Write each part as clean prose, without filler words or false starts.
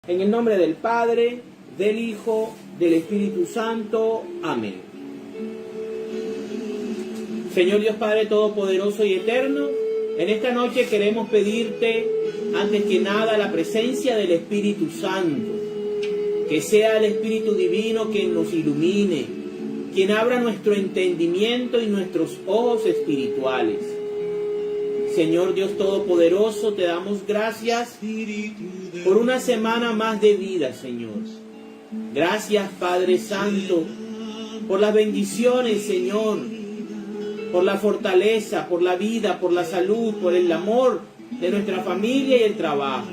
En el nombre del Padre, del Hijo, del Espíritu Santo. Amén. Señor Dios Padre Todopoderoso y Eterno, en esta noche queremos pedirte, antes que nada, la presencia del Espíritu Santo. Que sea el Espíritu Divino quien nos ilumine, quien abra nuestro entendimiento y nuestros ojos espirituales. Señor Dios Todopoderoso, te damos gracias por una semana más de vida, Señor. Gracias, Padre Santo, por las bendiciones, Señor, por la fortaleza, por la vida, por la salud, por el amor de nuestra familia y el trabajo.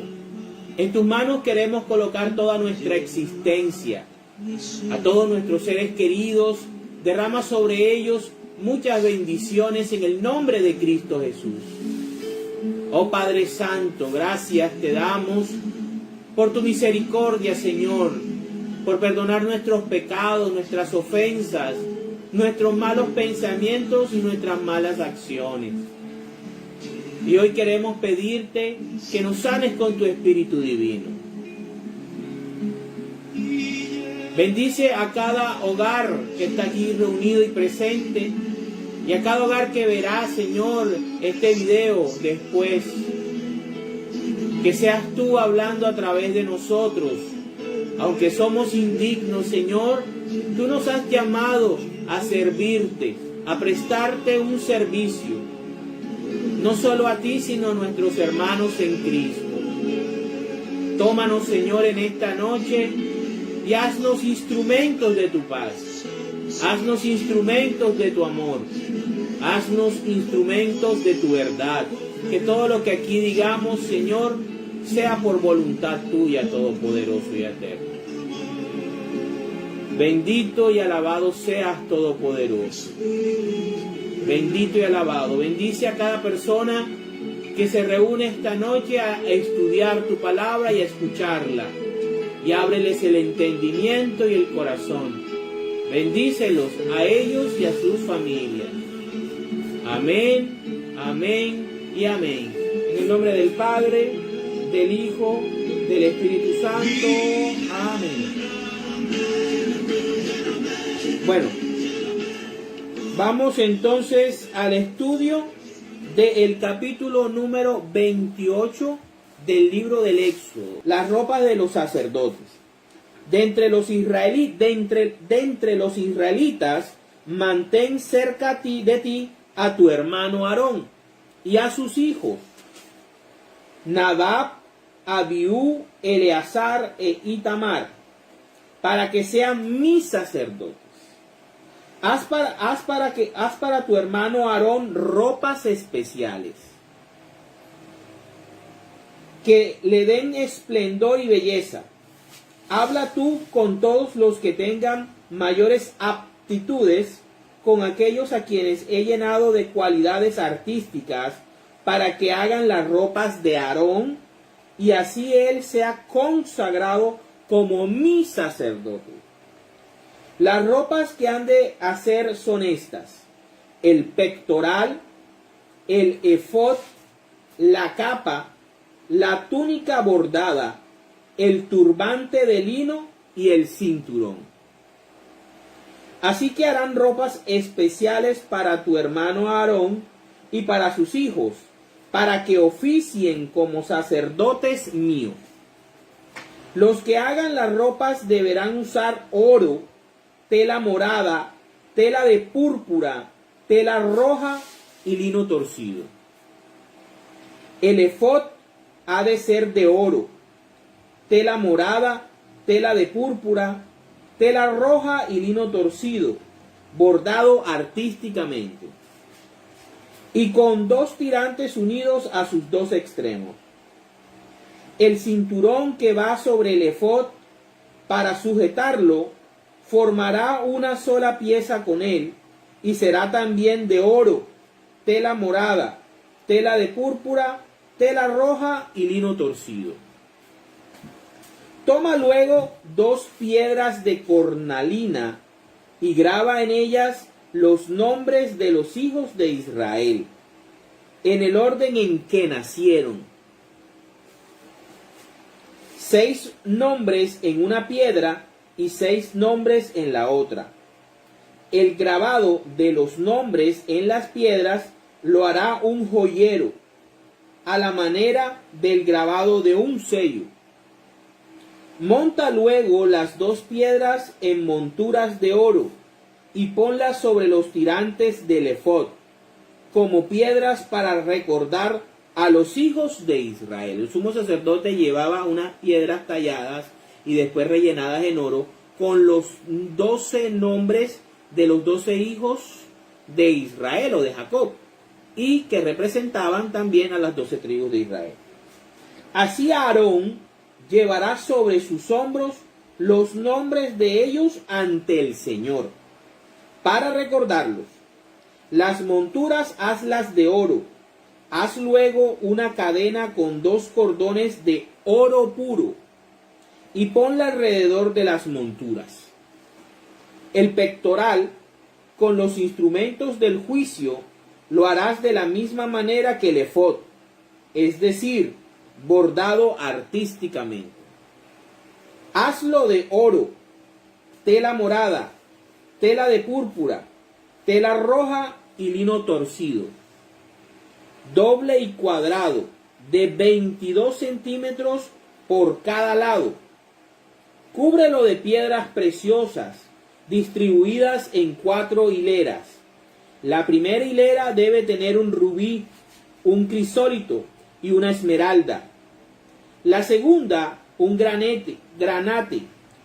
En tus manos queremos colocar toda nuestra existencia. A todos nuestros seres queridos, derrama sobre ellos muchas bendiciones en el nombre de Cristo Jesús. Oh Padre Santo, gracias te damos por tu misericordia, Señor, por perdonar nuestros pecados, nuestras ofensas, nuestros malos pensamientos y nuestras malas acciones. Y hoy queremos pedirte que nos sanes con tu Espíritu Divino. Bendice a cada hogar que está aquí reunido y presente, y a cada hogar que verá, Señor, este video después. Que seas tú hablando a través de nosotros. Aunque somos indignos, Señor, tú nos has llamado a servirte, a prestarte un servicio. No solo a ti, sino a nuestros hermanos en Cristo. Tómanos, Señor, en esta noche y haznos instrumentos de tu paz. Haznos instrumentos de tu amor. Haznos instrumentos de tu verdad. Que todo lo que aquí digamos, Señor, sea por voluntad tuya, Todopoderoso y Eterno. Bendito y alabado seas, Todopoderoso. Bendito y alabado. Bendice a cada persona que se reúne esta noche a estudiar tu palabra y a escucharla. Y ábreles el entendimiento y el corazón. Bendícelos a ellos y a sus familias. Amén, amén y amén. En el nombre del Padre, del Hijo, del Espíritu Santo. Amén. Bueno, vamos entonces al estudio del capítulo número 28 del libro del Éxodo. Las ropas de los sacerdotes. De entre los israelitas, mantén cerca de ti a tu hermano Aarón y a sus hijos, Nadab, Abiú, Eleazar e Itamar, para que sean mis sacerdotes. Haz para tu hermano Aarón ropas especiales, que le den esplendor y belleza. Habla tú con todos los que tengan mayores aptitudes, con aquellos a quienes he llenado de cualidades artísticas, para que hagan las ropas de Aarón, y así él sea consagrado como mi sacerdote. Las ropas que han de hacer son estas: el pectoral, el efod, la capa, la túnica bordada, el turbante de lino y el cinturón. Así que harán ropas especiales para tu hermano Aarón y para sus hijos, para que oficien como sacerdotes míos. Los que hagan las ropas deberán usar oro, tela morada, tela de púrpura, tela roja y lino torcido. El efod ha de ser de oro, tela morada, tela de púrpura, tela roja y lino torcido, bordado artísticamente, y con 2 tirantes unidos a sus 2 extremos. El cinturón que va sobre el efod, para sujetarlo, formará una sola pieza con él, y será también de oro, tela morada, tela de púrpura, tela roja y lino torcido. Toma luego 2 piedras de cornalina y graba en ellas los nombres de los hijos de Israel, en el orden en que nacieron. 6 nombres en una piedra y 6 nombres en la otra. El grabado de los nombres en las piedras lo hará un joyero, a la manera del grabado de un sello. Monta luego las 2 piedras en monturas de oro y ponlas sobre los tirantes del efod, como piedras para recordar a los hijos de Israel. El sumo sacerdote llevaba unas piedras talladas y después rellenadas en oro con los 12 nombres de los 12 hijos de Israel o de Jacob, y que representaban también a las 12 tribus de Israel. Así Aarón llevará sobre sus hombros los nombres de ellos ante el Señor, para recordarlos. Las monturas hazlas de oro. Haz luego una cadena con 2 cordones de oro puro y ponla alrededor de las monturas. El pectoral con los instrumentos del juicio lo harás de la misma manera que el efod, es decir, bordado artísticamente. Hazlo de oro, tela morada, tela de púrpura, tela roja y lino torcido, doble y cuadrado, de 22 centímetros por cada lado. Cúbrelo de piedras preciosas, distribuidas en 4 hileras. La primera hilera debe tener un rubí, un crisólito y una esmeralda. La segunda, un granate,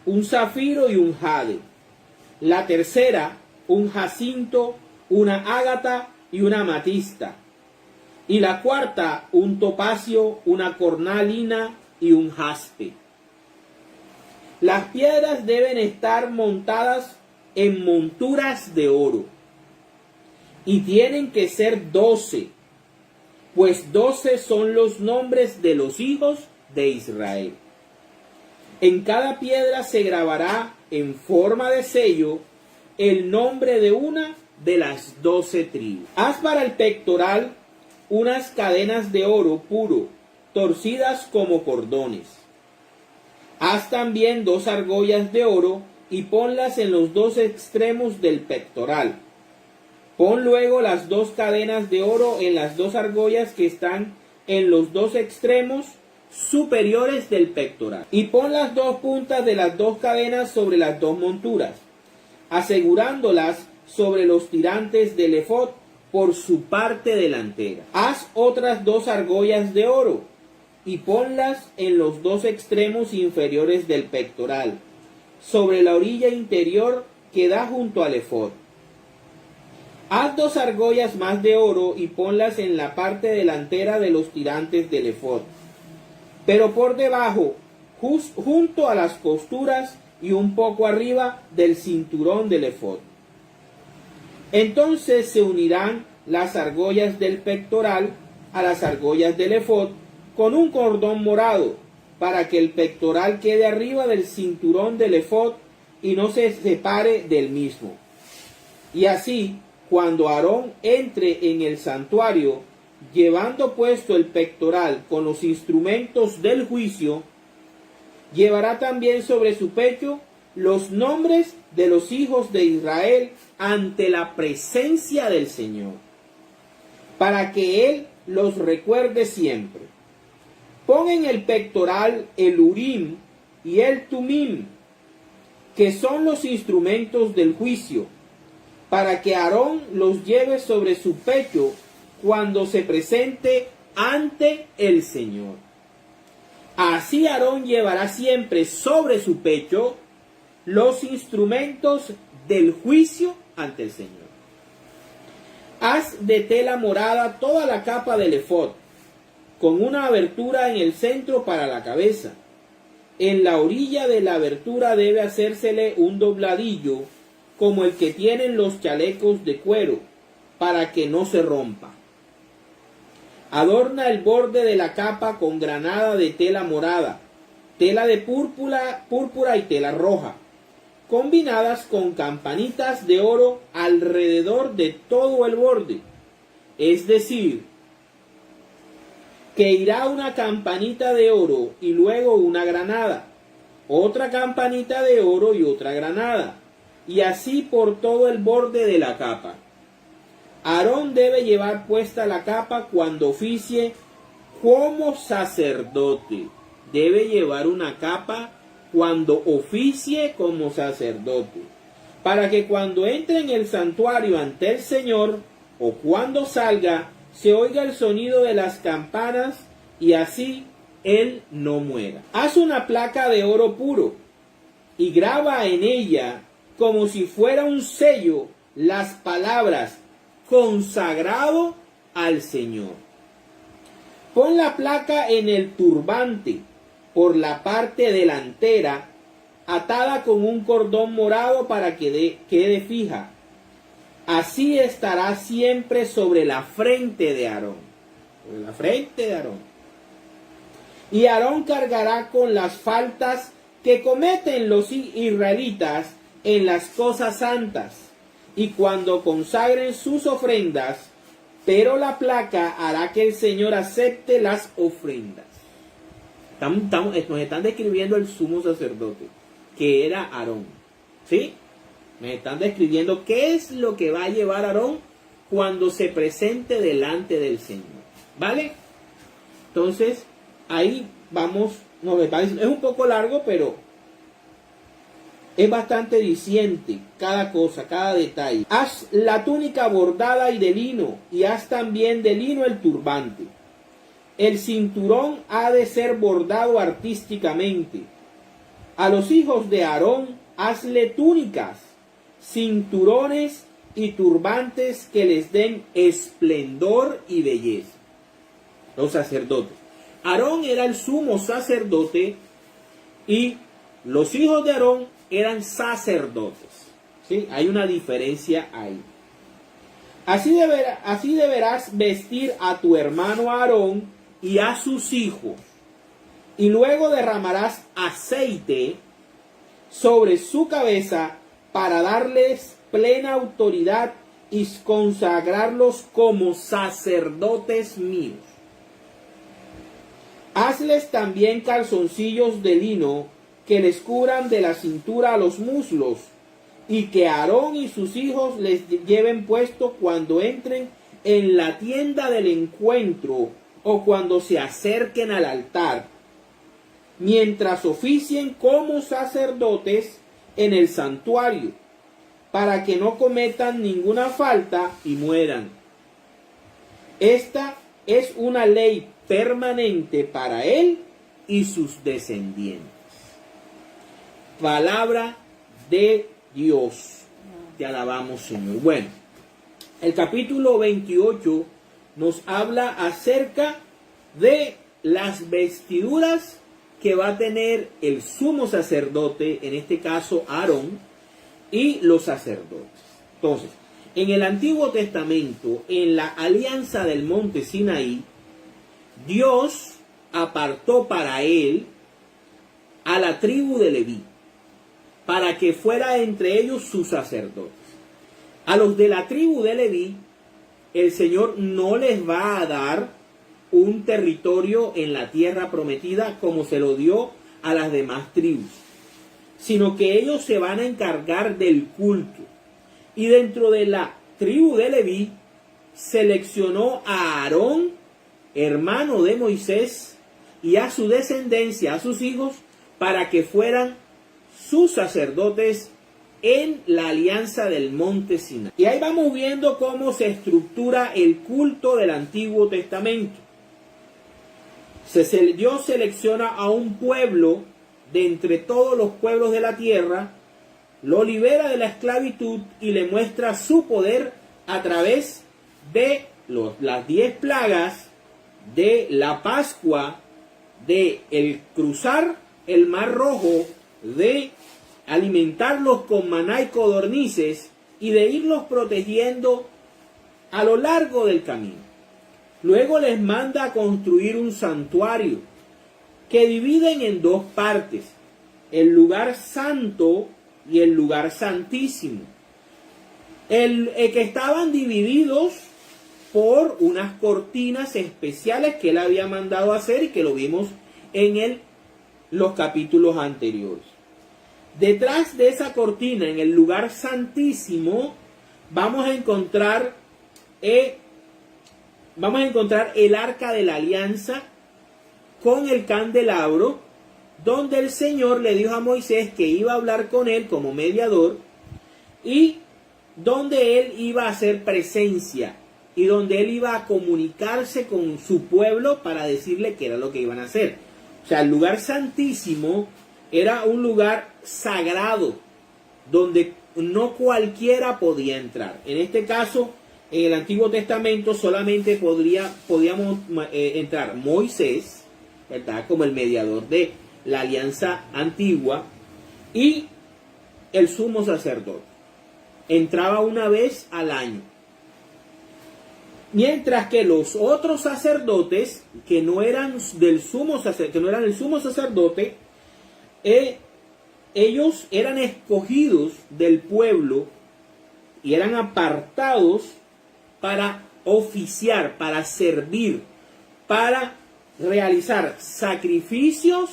un zafiro y un jade. La tercera, un jacinto, una ágata y una amatista. Y la cuarta, un topacio, una cornalina y un jaspe. Las piedras deben estar montadas en monturas de oro. Y tienen que ser 12, pues 12 son los nombres de los hijos de Israel. En cada piedra se grabará en forma de sello el nombre de una de las 12 tribus. Haz para el pectoral unas cadenas de oro puro, torcidas como cordones. Haz también 2 argollas de oro y ponlas en los 2 extremos del pectoral. Pon luego las 2 cadenas de oro en las 2 argollas que están en los 2 extremos superiores del pectoral. Y pon las 2 puntas de las 2 cadenas sobre las 2 monturas, asegurándolas sobre los tirantes del efod por su parte delantera. Haz otras 2 argollas de oro y ponlas en los 2 extremos inferiores del pectoral, sobre la orilla interior que da junto al efod. Haz 2 argollas más de oro y ponlas en la parte delantera de los tirantes del efod, pero por debajo, junto a las costuras y un poco arriba del cinturón del efod. Entonces se unirán las argollas del pectoral a las argollas del efod con un cordón morado, para que el pectoral quede arriba del cinturón del efod y no se separe del mismo. Y así, cuando Aarón entre en el santuario, llevando puesto el pectoral con los instrumentos del juicio, llevará también sobre su pecho los nombres de los hijos de Israel ante la presencia del Señor, para que Él los recuerde siempre. Pon en el pectoral el Urim y el Tumim, que son los instrumentos del juicio, para que Aarón los lleve sobre su pecho cuando se presente ante el Señor. Así Aarón llevará siempre sobre su pecho los instrumentos del juicio ante el Señor. Haz de tela morada toda la capa del efod, con una abertura en el centro para la cabeza. En la orilla de la abertura debe hacérsele un dobladillo, como el que tienen los chalecos de cuero, para que no se rompa. Adorna el borde de la capa con granada de tela morada, tela de púrpura y tela roja, combinadas con campanitas de oro alrededor de todo el borde, es decir, que irá una campanita de oro y luego una granada, otra campanita de oro y otra granada, y así por todo el borde de la capa. Aarón debe llevar puesta la capa cuando oficie como sacerdote. Debe llevar una capa cuando oficie como sacerdote, para que cuando entre en el santuario ante el Señor, o cuando salga, se oiga el sonido de las campanas, y así él no muera. Haz una placa de oro puro, y graba en ella, como si fuera un sello, las palabras consagrado al Señor. Pon la placa en el turbante, por la parte delantera, atada con un cordón morado para que quede fija. Así estará siempre sobre la frente de Aarón. Sobre la frente de Aarón. Y Aarón cargará con las faltas que cometen los israelitas en las cosas santas, y cuando consagren sus ofrendas, pero la placa hará que el Señor acepte las ofrendas. Nos están describiendo el sumo sacerdote, que era Aarón. ¿Sí? Nos están describiendo qué es lo que va a llevar Aarón cuando se presente delante del Señor. ¿Vale? Entonces, ahí vamos, es un poco largo, pero es bastante diciente cada cosa, cada detalle. Haz la túnica bordada y de lino, y haz también de lino el turbante. El cinturón ha de ser bordado artísticamente. A los hijos de Aarón hazle túnicas, cinturones y turbantes que les den esplendor y belleza. Los sacerdotes. Aarón era el sumo sacerdote y los hijos de Aarón eran sacerdotes. ¿Sí? Hay una diferencia ahí. Así deberás vestir a tu hermano Aarón y a sus hijos, y luego derramarás aceite sobre su cabeza para darles plena autoridad y consagrarlos como sacerdotes míos. Hazles también calzoncillos de lino que les cubran de la cintura a los muslos, y que Aarón y sus hijos les lleven puesto cuando entren en la tienda del encuentro o cuando se acerquen al altar, mientras oficien como sacerdotes en el santuario, para que no cometan ninguna falta y mueran. Esta es una ley permanente para él y sus descendientes. Palabra de Dios. Te alabamos, Señor. Bueno, el capítulo 28 nos habla acerca de las vestiduras que va a tener el sumo sacerdote, en este caso Aarón, y los sacerdotes. Entonces, en el Antiguo Testamento, en la alianza del monte Sinaí, Dios apartó para él a la tribu de Leví, para que fuera entre ellos sus sacerdotes. A los de la tribu de Leví, el Señor no les va a dar un territorio en la tierra prometida como se lo dio a las demás tribus, sino que ellos se van a encargar del culto. Y dentro de la tribu de Leví, seleccionó a Aarón, hermano de Moisés, y a su descendencia, a sus hijos, para que fueran sus sacerdotes en la alianza del monte Sinaí. Y ahí vamos viendo cómo se estructura el culto del Antiguo Testamento. Dios selecciona a un pueblo de entre todos los pueblos de la tierra, lo libera de la esclavitud y le muestra su poder a través de las 10 plagas, de la Pascua, de el cruzar el Mar Rojo, de alimentarlos con maná y codornices y de irlos protegiendo a lo largo del camino. Luego les manda a construir un santuario que dividen en dos partes, el lugar santo y el lugar santísimo. El que estaban divididos por unas cortinas especiales que él había mandado hacer y que lo vimos en los capítulos anteriores. Detrás de esa cortina, en el lugar santísimo, vamos a encontrar el arca de la alianza con el candelabro, donde el Señor le dijo a Moisés que iba a hablar con él como mediador y donde él iba a hacer presencia y donde él iba a comunicarse con su pueblo para decirle qué era lo que iban a hacer. O sea, el lugar santísimo era un lugar sagrado donde no cualquiera podía entrar. En este caso, en el Antiguo Testamento solamente podíamos entrar Moisés, ¿verdad?, como el mediador de la alianza antigua, y el sumo sacerdote. Entraba una vez al año. Mientras que los otros sacerdotes, que no eran el sumo sacerdote, ellos eran escogidos del pueblo y eran apartados para oficiar, para servir, para realizar sacrificios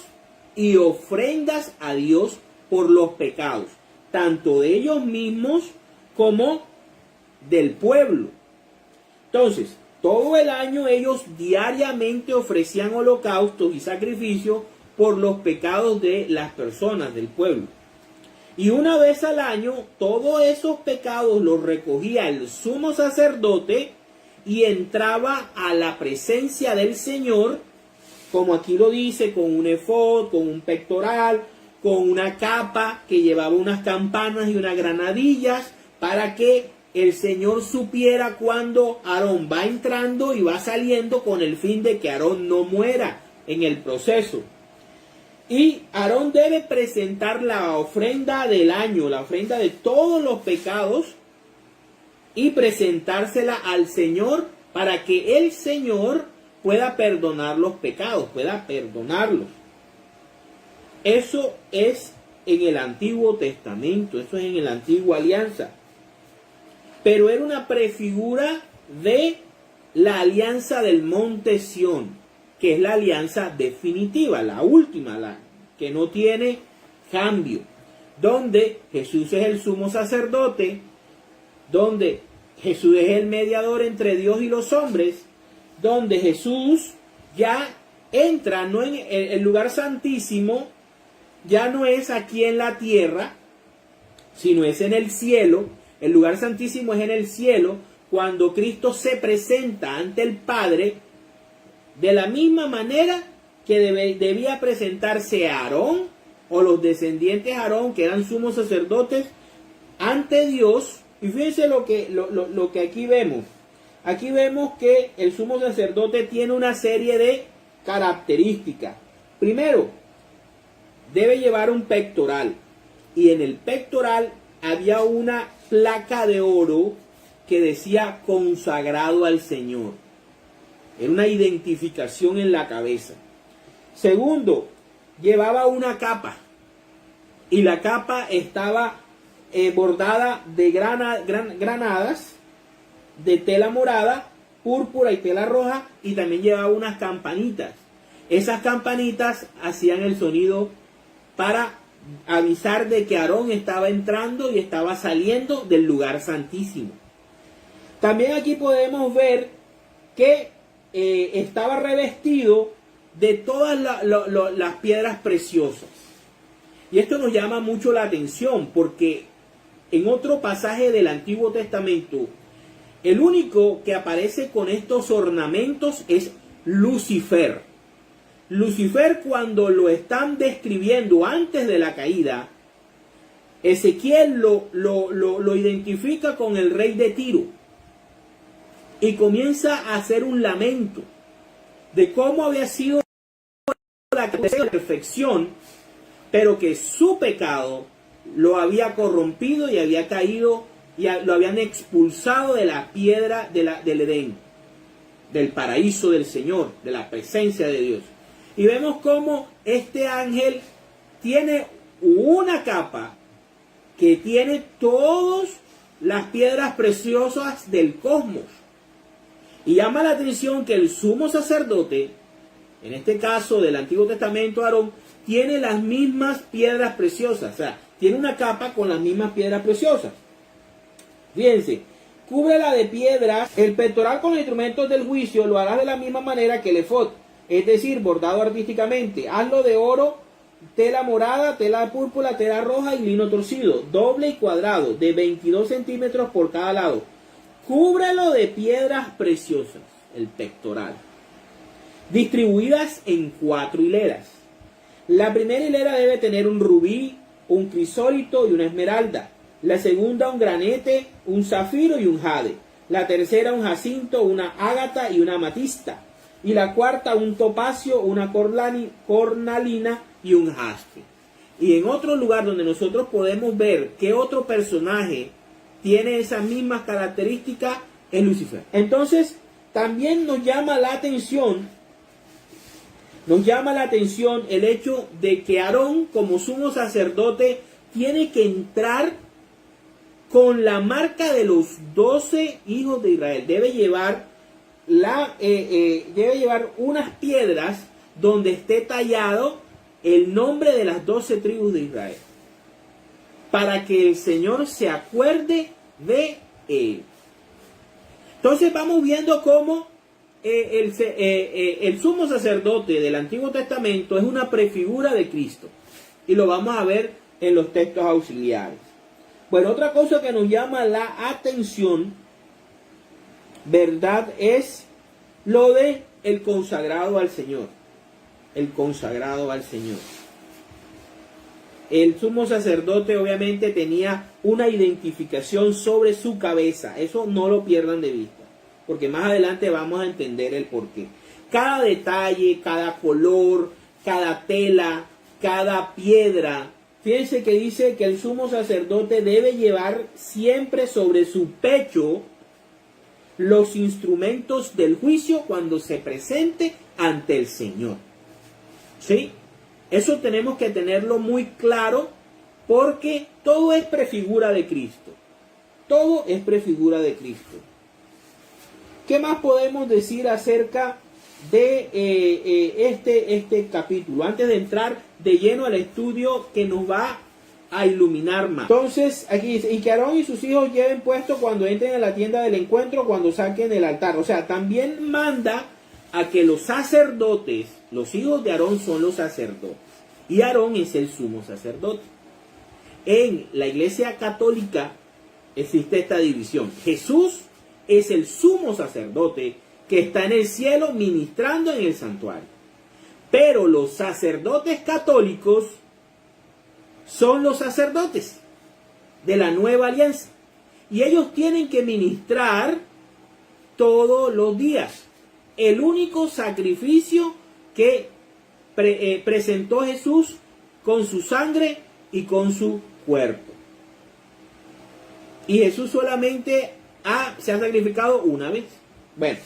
y ofrendas a Dios por los pecados, tanto de ellos mismos como del pueblo. Entonces, todo el año ellos diariamente ofrecían holocaustos y sacrificios por los pecados de las personas del pueblo. Y una vez al año, todos esos pecados los recogía el sumo sacerdote y entraba a la presencia del Señor, como aquí lo dice, con un efod, con un pectoral, con una capa que llevaba unas campanas y unas granadillas, para que el Señor supiera cuando Aarón va entrando y va saliendo, con el fin de que Aarón no muera en el proceso. Y Aarón debe presentar la ofrenda del año, la ofrenda de todos los pecados, y presentársela al Señor para que el Señor pueda perdonar los pecados, pueda perdonarlos. Eso es en el Antiguo Testamento, eso es en la Antigua Alianza. Pero era una prefigura de la alianza del Monte Sión, que es la alianza definitiva, la última, la que no tiene cambio, donde Jesús es el sumo sacerdote, donde Jesús es el mediador entre Dios y los hombres, donde Jesús ya entra, no en el lugar santísimo, ya no es aquí en la tierra, sino es en el cielo. El lugar santísimo es en el cielo, cuando Cristo se presenta ante el Padre, de la misma manera que debía presentarse Aarón o los descendientes de Aarón, que eran sumos sacerdotes, ante Dios. Y fíjense lo que aquí vemos. Aquí vemos que el sumo sacerdote tiene una serie de características. Primero, debe llevar un pectoral. Y en el pectoral había una placa de oro que decía consagrado al Señor. Era una identificación en la cabeza. Segundo, llevaba una capa. Y la capa estaba bordada de granadas, de tela morada, púrpura y tela roja, y también llevaba unas campanitas. Esas campanitas hacían el sonido para avisar de que Aarón estaba entrando y estaba saliendo del lugar santísimo. También aquí podemos ver que estaba revestido de todas las piedras preciosas. Y esto nos llama mucho la atención, porque en otro pasaje del Antiguo Testamento, el único que aparece con estos ornamentos es Lucifer. Lucifer, cuando lo están describiendo antes de la caída, Ezequiel lo identifica con el rey de Tiro y comienza a hacer un lamento de cómo había sido la perfección, pero que su pecado lo había corrompido y había caído y lo habían expulsado de la piedra del Edén, del paraíso del Señor, de la presencia de Dios. Y vemos cómo este ángel tiene una capa que tiene todas las piedras preciosas del cosmos. Y llama la atención que el sumo sacerdote, en este caso del Antiguo Testamento, Aarón, tiene las mismas piedras preciosas. O sea, tiene una capa con las mismas piedras preciosas. Fíjense, cúbrela de piedras. El pectoral con los instrumentos del juicio lo harás de la misma manera que el efod, es decir, bordado artísticamente. Hazlo de oro, tela morada, tela púrpura, tela roja y lino torcido, doble y cuadrado, de 22 centímetros por cada lado. Cúbrelo de piedras preciosas, el pectoral, distribuidas en 4 hileras. La primera hilera debe tener un rubí, un crisólito y una esmeralda. La segunda un granete, un zafiro y un jade. La tercera un jacinto, una ágata y una amatista. Y la cuarta un topacio, una cornalina y un jaspe. Y en otro lugar donde nosotros podemos ver que otro personaje tiene esas mismas características es Lucifer. Entonces, también nos llama la atención el hecho de que Aarón, como sumo sacerdote, tiene que entrar con la marca de los 12 hijos de Israel. Debe llevar unas piedras donde esté tallado el nombre de las 12 tribus de Israel, para que el Señor se acuerde de él. Entonces vamos viendo cómo el sumo sacerdote del Antiguo Testamento es una prefigura de Cristo. Y lo vamos a ver en los textos auxiliares. Bueno, otra cosa que nos llama la atención, ¿verdad?, es lo de el consagrado al Señor. El consagrado al Señor. El sumo sacerdote obviamente tenía una identificación sobre su cabeza. Eso no lo pierdan de vista, porque más adelante vamos a entender el porqué. Cada detalle, cada color, cada tela, cada piedra. Fíjense que dice que el sumo sacerdote debe llevar siempre sobre su pecho los instrumentos del juicio cuando se presente ante el Señor. ¿Sí? Eso tenemos que tenerlo muy claro, porque todo es prefigura de Cristo. Todo es prefigura de Cristo. ¿Qué más podemos decir acerca de este capítulo? Antes de entrar de lleno al estudio que nos va a iluminar más. Entonces, aquí dice, y que Aarón y sus hijos lleven puesto cuando entren a la tienda del encuentro, cuando saquen el altar. O sea, también manda a que los sacerdotes, los hijos de Aarón son los sacerdotes, y Aarón es el sumo sacerdote. En la Iglesia Católica existe esta división. Jesús es el sumo sacerdote que está en el cielo ministrando en el santuario. Pero los sacerdotes católicos son los sacerdotes de la nueva alianza. Y ellos tienen que ministrar todos los días. El único sacrificio que presentó Jesús con su sangre y con su cuerpo. Y Jesús solamente se ha sacrificado una vez. Bueno,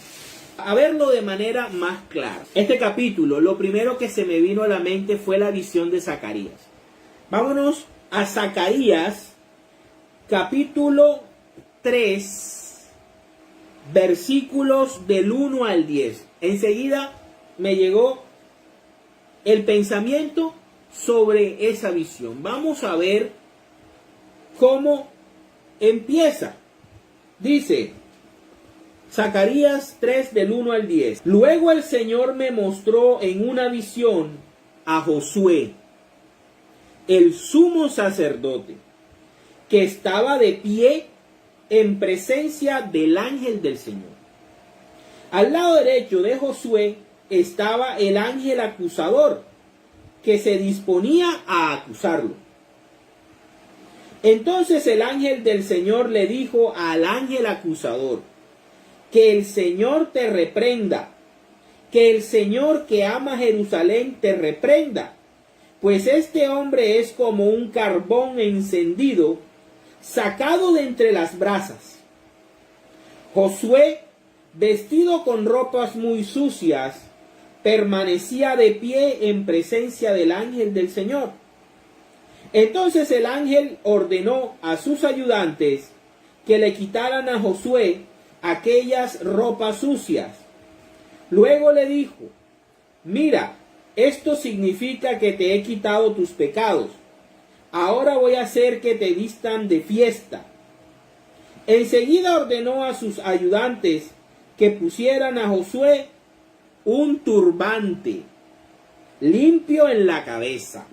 a verlo de manera más clara. Este capítulo, lo primero que se me vino a la mente fue la visión de Zacarías. Vámonos a Zacarías, capítulo 3, versículos del 1 al 10. Enseguida me llegó el pensamiento sobre esa visión. Vamos a ver cómo empieza. Dice Zacarías 3 del 1 al 10. Luego el Señor me mostró en una visión a Josué, el sumo sacerdote, que estaba de pie en presencia del ángel del Señor. Al lado derecho de Josué estaba el ángel acusador, que se disponía a acusarlo. Entonces el ángel del Señor le dijo al ángel acusador: que el Señor te reprenda, que el Señor que ama Jerusalén te reprenda, pues este hombre es como un carbón encendido, sacado de entre las brasas. Josué, vestido con ropas muy sucias, permanecía de pie en presencia del ángel del Señor. Entonces el ángel ordenó a sus ayudantes que le quitaran a Josué aquellas ropas sucias. Luego le dijo: mira, esto significa que te he quitado tus pecados. Ahora voy a hacer que te vistan de fiesta. Enseguida ordenó a sus ayudantes que pusieran a Josué un turbante limpio en la cabeza.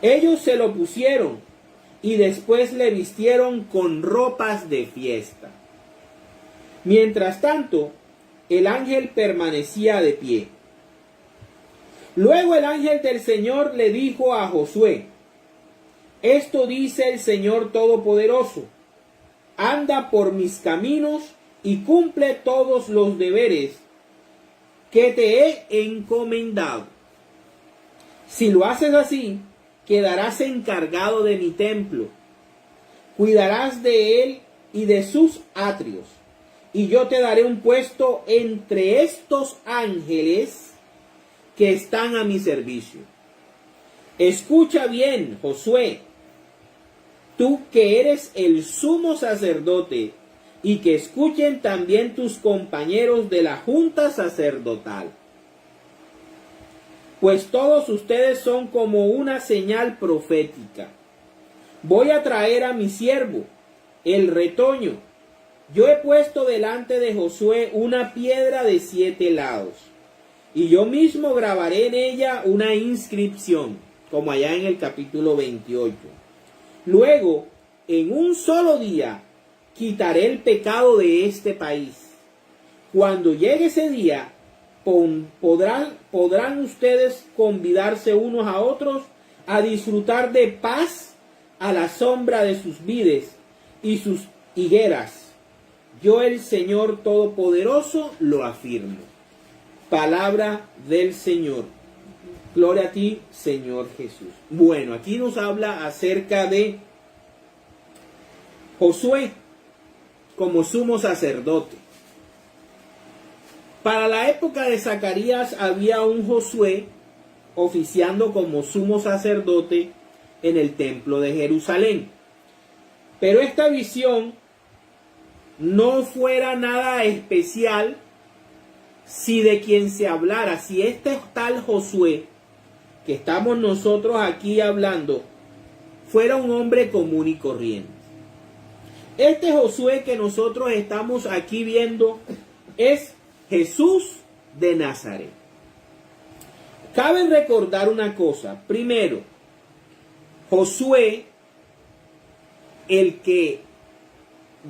Ellos se lo pusieron y después le vistieron con ropas de fiesta. Mientras tanto, el ángel permanecía de pie. Luego el ángel del Señor le dijo a Josué: esto dice el Señor Todopoderoso: anda por mis caminos y cumple todos los deberes que te he encomendado. Si lo haces así, quedarás encargado de mi templo, cuidarás de él y de sus atrios, y yo te daré un puesto entre estos ángeles que están a mi servicio. Escucha bien, Josué, tú que eres el sumo sacerdote, y que escuchen también tus compañeros de la junta sacerdotal. Pues todos ustedes son como una señal profética. Voy a traer a mi siervo, el retoño. Yo he puesto delante de Josué una piedra de 7 lados, y yo mismo grabaré en ella una inscripción, como allá en el capítulo 28. Luego, en un solo día, quitaré el pecado de este país. Cuando llegue ese día, podrán ustedes convidarse unos a otros a disfrutar de paz a la sombra de sus vides y sus higueras. Yo, el Señor Todopoderoso, lo afirmo. Palabra del Señor. Gloria a ti, Señor Jesús. Bueno, aquí nos habla acerca de Josué como sumo sacerdote. Para la época de Zacarías había un Josué oficiando como sumo sacerdote en el templo de Jerusalén. Pero esta visión no fuera nada especial si de quien se hablara, si este tal Josué que estamos nosotros aquí hablando fuera un hombre común y corriente. Este Josué que nosotros estamos aquí viendo es Jesús de Nazaret. Cabe recordar una cosa. Primero, Josué, el que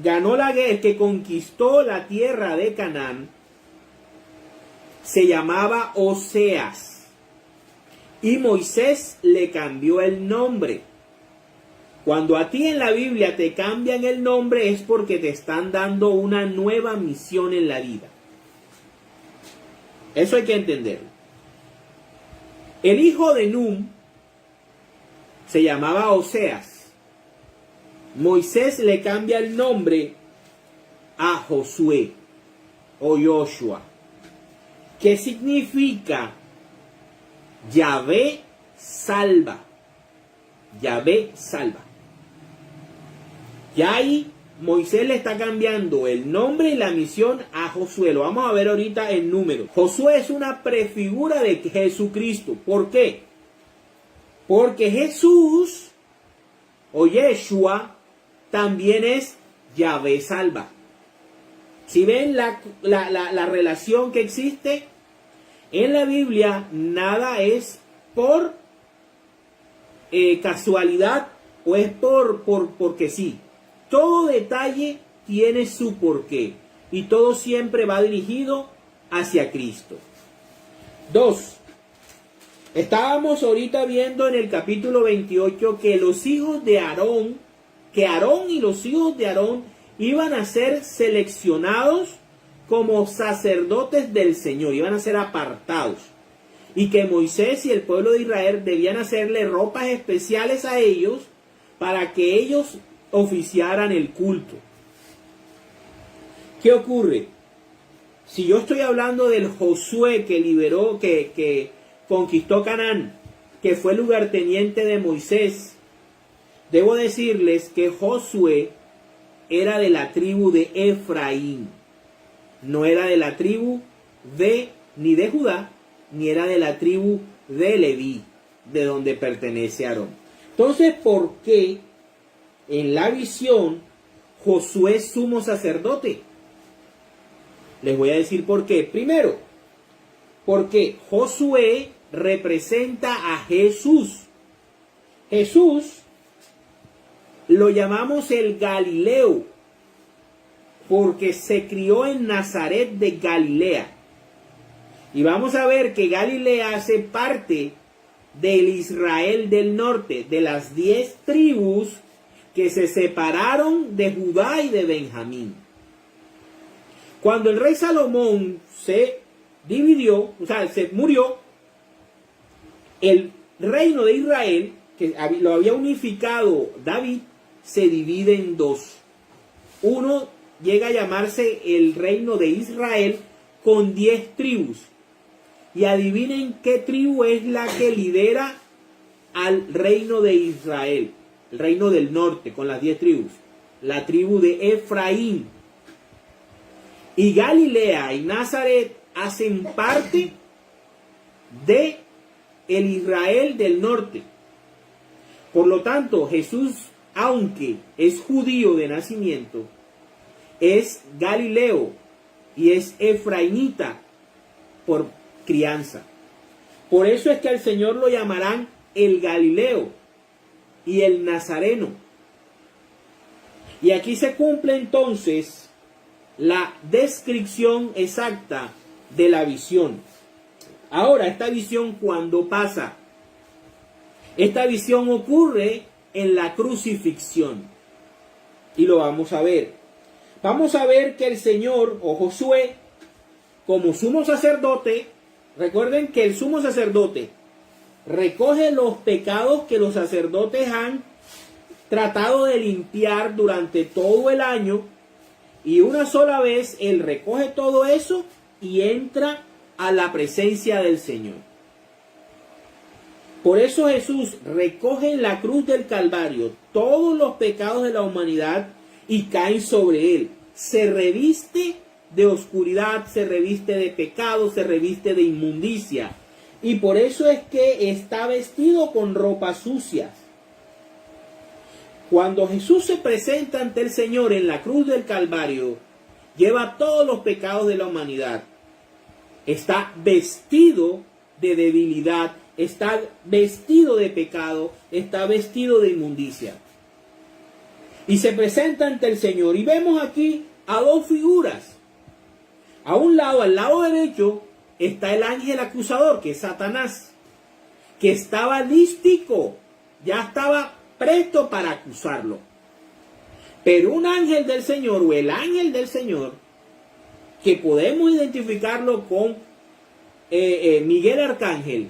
ganó la guerra, el que conquistó la tierra de Canaán, se llamaba Oseas. Y Moisés le cambió el nombre. Cuando a ti en la Biblia te cambian el nombre es porque te están dando una nueva misión en la vida. Eso hay que entenderlo. El hijo de Num se llamaba Oseas. Moisés le cambia el nombre a Josué o Joshua. ¿Qué significa? Yahvé salva. Yahvé salva. Ya ahí Moisés le está cambiando el nombre y la misión a Josué. Lo vamos a ver ahorita en números. Josué es una prefigura de Jesucristo. ¿Por qué? Porque Jesús o Yeshua también es Yahvé salva. Si ven la relación que existe en la Biblia, nada es por casualidad o es porque sí. Todo detalle tiene su porqué y todo siempre va dirigido hacia Cristo. 2. Estábamos ahorita viendo en el capítulo 28 que los hijos de Aarón, que Aarón y los hijos de Aarón iban a ser seleccionados como sacerdotes del Señor, iban a ser apartados. Y que Moisés y el pueblo de Israel debían hacerle ropas especiales a ellos para que ellos oficiaran el culto. ¿Qué ocurre? Si yo estoy hablando del Josué que liberó, que conquistó Canaán, que fue lugarteniente de Moisés, debo decirles que Josué era de la tribu de Efraín. No era de la tribu ni de Judá, ni era de la tribu de Leví, de donde pertenece Aarón. Entonces, ¿por qué en la visión Josué es sumo sacerdote? Les voy a decir por qué. Primero, porque Josué representa a Jesús. Jesús lo llamamos el Galileo, porque se crió en Nazaret de Galilea. Y vamos a ver que Galilea hace parte del Israel del norte, de las 10 tribus que se separaron de Judá y de Benjamín. Cuando el rey Salomón se dividió, se murió, el reino de Israel, que lo había unificado David, se divide en dos. Uno llega a llamarse el reino de Israel con 10 tribus. Y adivinen qué tribu es la que lidera al reino de Israel, el reino del norte con las 10 tribus, la tribu de Efraín. Y Galilea y Nazaret hacen parte de el Israel del norte. Por lo tanto, Jesús, aunque es judío de nacimiento, es galileo y es efraimita por crianza. Por eso es que al Señor lo llamarán el Galileo y el Nazareno. Y aquí se cumple entonces la descripción exacta de la visión. Ahora, esta visión, ¿cuándo pasa? Esta visión ocurre en la crucifixión. Y lo vamos a ver. Vamos a ver que el Señor, o Josué, como sumo sacerdote, recuerden que el sumo sacerdote recoge los pecados que los sacerdotes han tratado de limpiar durante todo el año, y una sola vez él recoge todo eso y entra a la presencia del Señor. Por eso Jesús recoge en la cruz del Calvario todos los pecados de la humanidad y caen sobre él. Se reviste de oscuridad, se reviste de pecado, se reviste de inmundicia. Y por eso es que está vestido con ropas sucias. Cuando Jesús se presenta ante el Señor en la cruz del Calvario, lleva todos los pecados de la humanidad. Está vestido de debilidad, está vestido de pecado, está vestido de inmundicia. Y se presenta ante el Señor. Y vemos aquí a dos figuras. A un lado, al lado derecho, está el ángel acusador, que es Satanás, que estaba listico, ya estaba presto para acusarlo. Pero un ángel del Señor, o el ángel del Señor, que podemos identificarlo con Miguel Arcángel,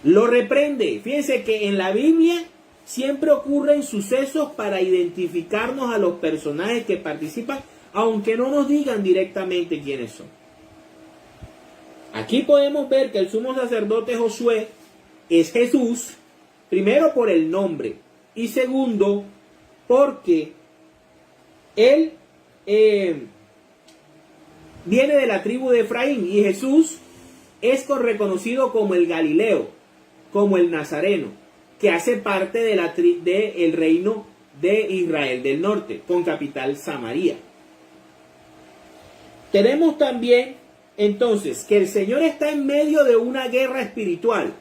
lo reprende. Fíjense que en la Biblia siempre ocurren sucesos para identificarnos a los personajes que participan, aunque no nos digan directamente quiénes son. Aquí podemos ver que el sumo sacerdote Josué es Jesús, primero por el nombre, y segundo porque él viene de la tribu de Efraín, y Jesús es reconocido como el Galileo, como el Nazareno, que hace parte del reino de Israel del norte, con capital Samaria. Tenemos también entonces que el Señor está en medio de una guerra espiritual.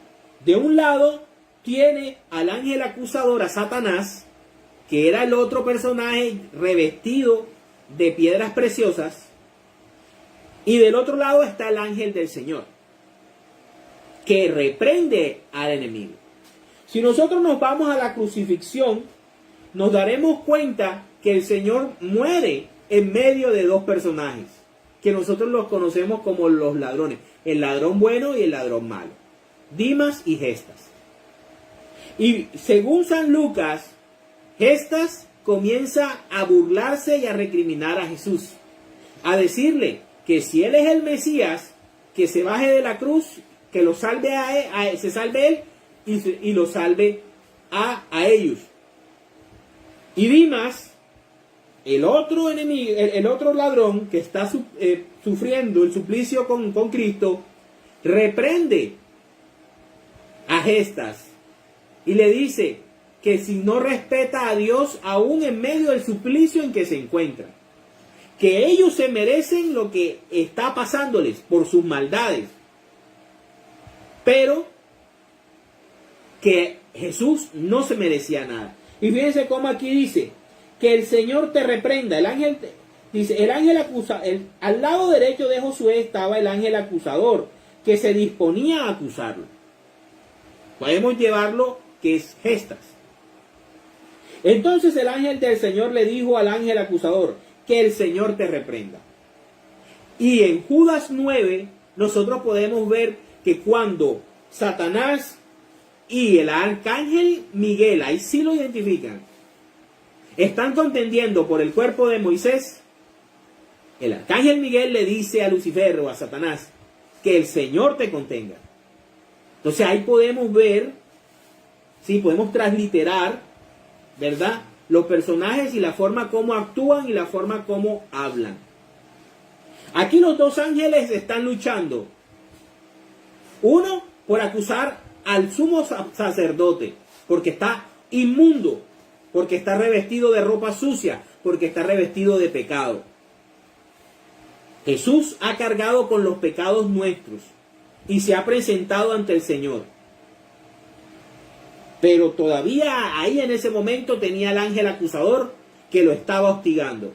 De un lado tiene al ángel acusador, a Satanás, que era el otro personaje revestido de piedras preciosas, y del otro lado está el ángel del Señor, que reprende al enemigo. Si nosotros nos vamos a la crucifixión, nos daremos cuenta que el Señor muere en medio de dos personajes, que nosotros los conocemos como los ladrones, el ladrón bueno y el ladrón malo, Dimas y Gestas. Y según San Lucas, Gestas comienza a burlarse y a recriminar a Jesús, a decirle que si él es el Mesías, que se baje de la cruz, que lo salve se salve él y lo salve a ellos. Y Dimas, el otro enemigo, el otro ladrón que está sufriendo el suplicio con Cristo, reprende a Gestas y le dice que si no respeta a Dios aún en medio del suplicio en que se encuentra, que ellos se merecen lo que está pasándoles por sus maldades, pero que Jesús no se merecía nada. Y fíjense cómo aquí dice que el Señor te reprenda. El ángel dice, el ángel al lado derecho de Josué estaba el ángel acusador que se disponía a acusarlo. Podemos llevarlo que es Gestas. Entonces el ángel del Señor le dijo al ángel acusador, que el Señor te reprenda. Y en Judas 9 nosotros podemos ver que cuando Satanás y el arcángel Miguel, ahí sí lo identifican, están contendiendo por el cuerpo de Moisés, el arcángel Miguel le dice a Lucifer o a Satanás, que el Señor te contenga. Entonces ahí podemos ver, sí, podemos transliterar, ¿verdad?, los personajes y la forma como actúan y la forma como hablan. Aquí los dos ángeles están luchando. Uno por acusar al sumo sacerdote, porque está inmundo, porque está revestido de ropa sucia, porque está revestido de pecado. Jesús ha cargado con los pecados nuestros y se ha presentado ante el Señor. Pero todavía ahí en ese momento tenía el ángel acusador que lo estaba hostigando.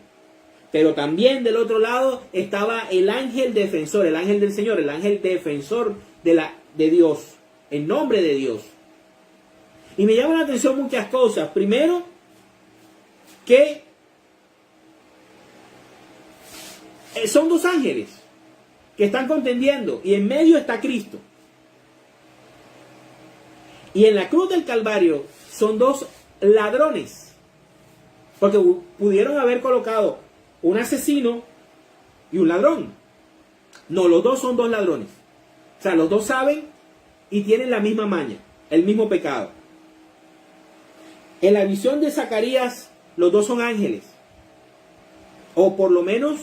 Pero también del otro lado estaba el ángel defensor, el ángel del Señor, el ángel defensor de Dios, en nombre de Dios. Y me llaman la atención muchas cosas. Primero, que son dos ángeles que están contendiendo y en medio está Cristo. Y en la cruz del Calvario son dos ladrones. Porque pudieron haber colocado un asesino y un ladrón. No, los dos son dos ladrones. O sea, los dos saben y tienen la misma maña, el mismo pecado. En la visión de Zacarías, los dos son ángeles. O por lo menos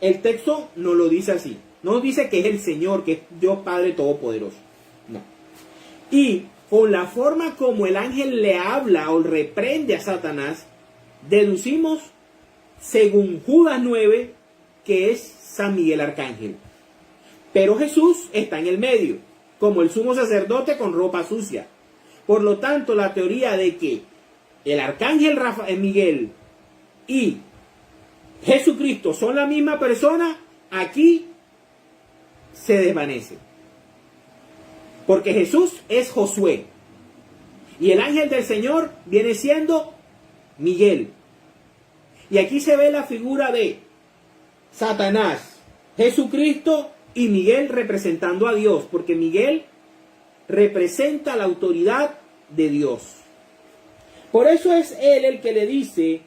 el texto nos lo dice así. No dice que es el Señor, que es Dios Padre Todopoderoso. No. Y con la forma como el ángel le habla o reprende a Satanás, deducimos, según Judas 9, que es San Miguel Arcángel. Pero Jesús está en el medio, como el sumo sacerdote con ropa sucia. Por lo tanto, la teoría de que el arcángel Miguel y Jesucristo son la misma persona, aquí se desvanece. Porque Jesús es Josué. Y el ángel del Señor viene siendo Miguel. Y aquí se ve la figura de Satanás, Jesucristo y Miguel representando a Dios. Porque Miguel representa la autoridad de Dios. Por eso es él el que le dice,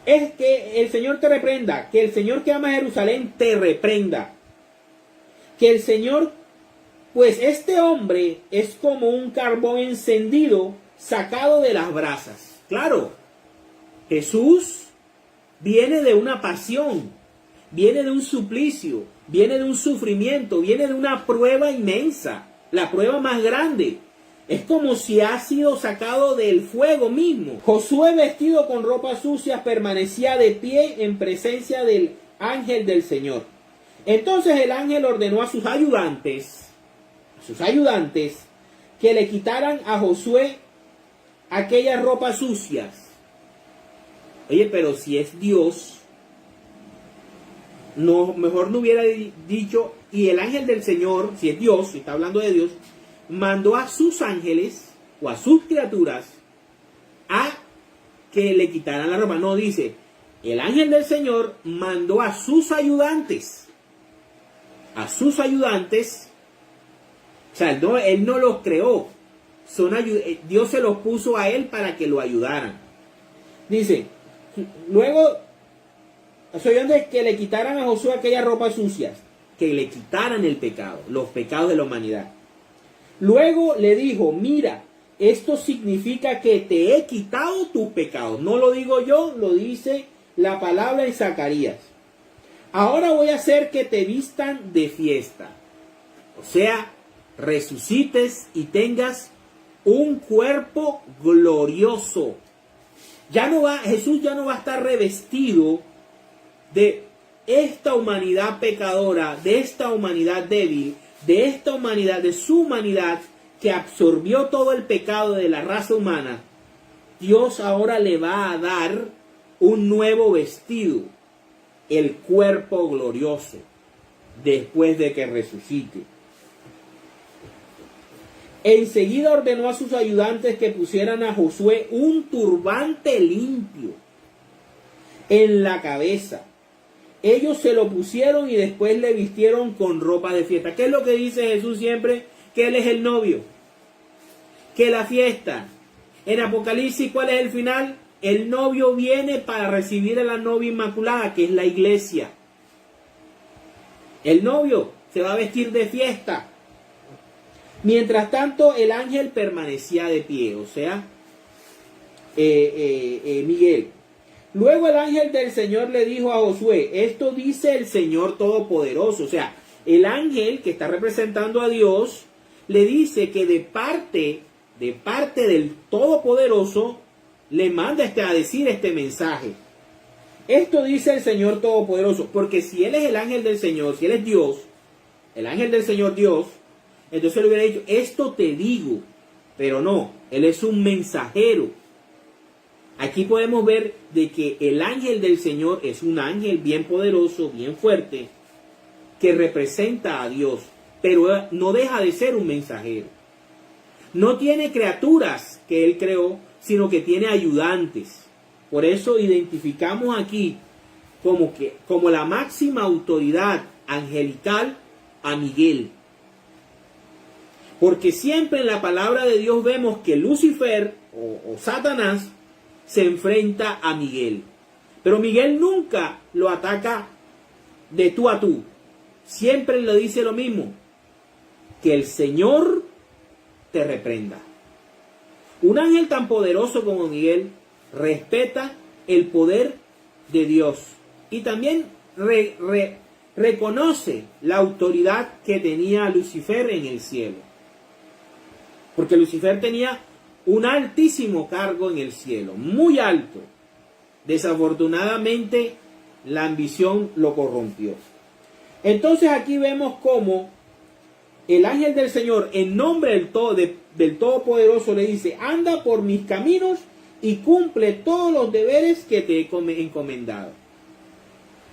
es que el Señor te reprenda, que el Señor que ama a Jerusalén te reprenda. Que el Señor, pues este hombre es como un carbón encendido sacado de las brasas. Claro, Jesús viene de una pasión, viene de un suplicio, viene de un sufrimiento, viene de una prueba inmensa, la prueba más grande. Es como si ha sido sacado del fuego mismo. Josué, vestido con ropas sucias, permanecía de pie en presencia del ángel del Señor. Entonces el ángel ordenó a sus ayudantes, que le quitaran a Josué aquellas ropas sucias. Oye, pero si es Dios, no, mejor no hubiera dicho, y el ángel del Señor, si es Dios, si está hablando de Dios, mandó a sus ángeles o a sus criaturas a que le quitaran la ropa. No, dice, el ángel del Señor mandó a sus ayudantes. O sea, él no los creó. Dios se los puso a él para que lo ayudaran. Dice, luego, que le quitaran a Josué aquellas ropas sucias, que le quitaran el pecado, los pecados de la humanidad. Luego le dijo, mira, esto significa que te he quitado tus pecados. No lo digo yo, lo dice la palabra en Zacarías. Ahora voy a hacer que te vistan de fiesta. O sea, resucites y tengas un cuerpo glorioso. Jesús ya no va a estar revestido de esta humanidad pecadora, de esta humanidad débil, de esta humanidad, de su humanidad que absorbió todo el pecado de la raza humana. Dios ahora le va a dar un nuevo vestido, el cuerpo glorioso, después de que resucite. Enseguida ordenó a sus ayudantes que pusieran a Josué un turbante limpio en la cabeza. Ellos se lo pusieron y después le vistieron con ropa de fiesta. ¿Qué es lo que dice Jesús siempre? Que Él es el novio. Que la fiesta. En Apocalipsis, ¿cuál es el final? El novio viene para recibir a la novia inmaculada, que es la iglesia. El novio se va a vestir de fiesta. Mientras tanto, el ángel permanecía de pie, o sea, Miguel. Luego el ángel del Señor le dijo a Josué, esto dice el Señor Todopoderoso. O sea, el ángel que está representando a Dios le dice que de parte del Todopoderoso le manda a decir este mensaje. Esto dice el Señor Todopoderoso, porque si Él es el ángel del Señor, si Él es Dios, el ángel del Señor Dios, entonces le hubiera dicho, esto te digo, pero no, Él es un mensajero. Aquí podemos ver de que el ángel del Señor es un ángel bien poderoso, bien fuerte, que representa a Dios, pero no deja de ser un mensajero. No tiene criaturas que Él creó, sino que tiene ayudantes. Por eso identificamos aquí como la máxima autoridad angelical a Miguel. Porque siempre en la palabra de Dios vemos que Lucifer o Satanás se enfrenta a Miguel. Pero Miguel nunca lo ataca de tú a tú. Siempre le dice lo mismo. Que el Señor te reprenda. Un ángel tan poderoso como Miguel respeta el poder de Dios. Y también reconoce la autoridad que tenía Lucifer en el cielo. Porque Lucifer tenía un altísimo cargo en el cielo, muy alto. Desafortunadamente, la ambición lo corrompió. Entonces aquí vemos cómo el ángel del Señor, en nombre del Todopoderoso, le dice, anda por mis caminos y cumple todos los deberes que te he encomendado.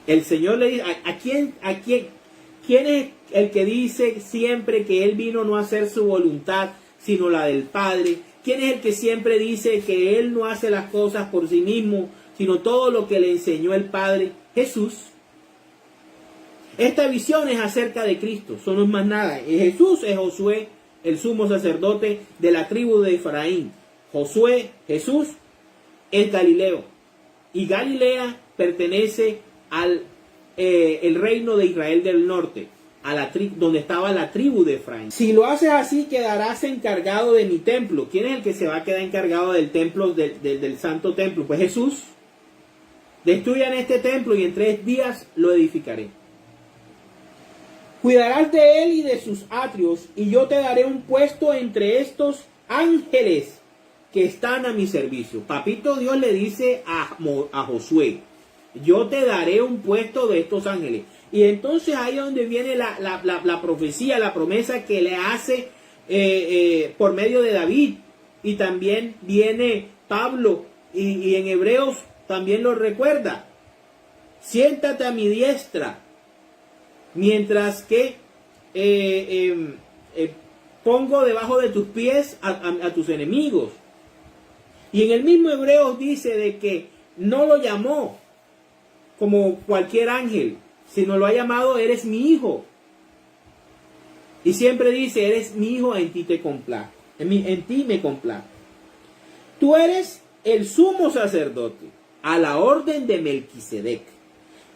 El Señor le dice, ¿quién es el que dice siempre que Él vino no a hacer su voluntad, sino la del Padre? ¿Quién es el que siempre dice que Él no hace las cosas por sí mismo, sino todo lo que le enseñó el Padre? Jesús. Esta visión es acerca de Cristo, eso no es más nada. Jesús es Josué, el sumo sacerdote de la tribu de Efraín. Jesús es Galileo. Y Galilea pertenece al el reino de Israel del norte, donde estaba la tribu de Efraín. Si lo haces así, quedarás encargado de mi templo. ¿Quién es el que se va a quedar encargado del templo, del santo templo? Pues Jesús. Destruyan este templo y en 3 días lo edificaré. Cuidarás de él y de sus atrios, y yo te daré un puesto entre estos ángeles que están a mi servicio. Papito Dios le dice a Josué, yo te daré un puesto de estos ángeles. Y entonces ahí es donde viene la profecía, la promesa que le hace por medio de David. Y también viene Pablo, y en Hebreos también lo recuerda. Siéntate a mi diestra, mientras que pongo debajo de tus pies a tus enemigos. Y en el mismo Hebreos dice de que no lo llamó como cualquier ángel, sino lo ha llamado, eres mi hijo. Y siempre dice, eres mi hijo, en ti te complazco. En ti me complazco. Tú eres el sumo sacerdote, a la orden de Melquisedec.